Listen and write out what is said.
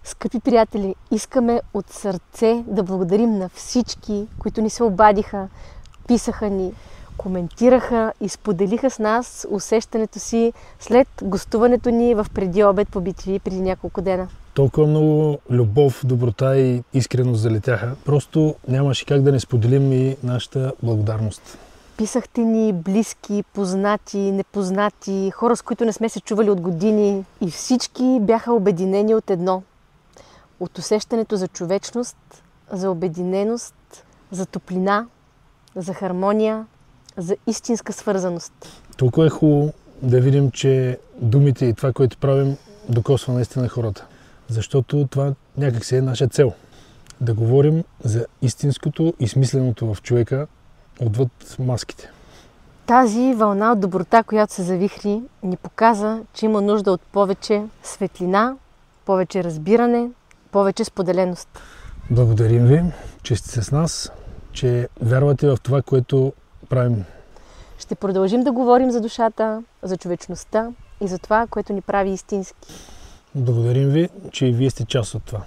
Скъпи приятели, искаме от сърце да благодарим на всички, които ни се обадиха, писаха ни, коментираха и споделиха с нас усещането си след гостуването ни в Преди обед по BTV преди няколко дена. Толкова много любов, доброта и искреност залетяха. Просто нямаше как да не споделим и нашата благодарност. Писахте ни близки, познати, непознати, хора, с които не сме се чували от години и всички бяха обединени от едно. От усещането за човечност, за обединеност, за топлина, за хармония, за истинска свързаност. Толкова е хубаво да видим, че думите и това, което правим, докосва наистина хората. Защото това някак си е наша цел. Да говорим за истинското и смисленото в човека отвъд маските. Тази вълна от доброта, която се завихри, ни показа, че има нужда от повече светлина, повече разбиране, повече споделеност. Благодарим ви, че сте с нас, че вярвате в това, което правим. Ще продължим да говорим за душата, за човечността и за това, което ни прави истински. Благодарим ви, че и вие сте част от това.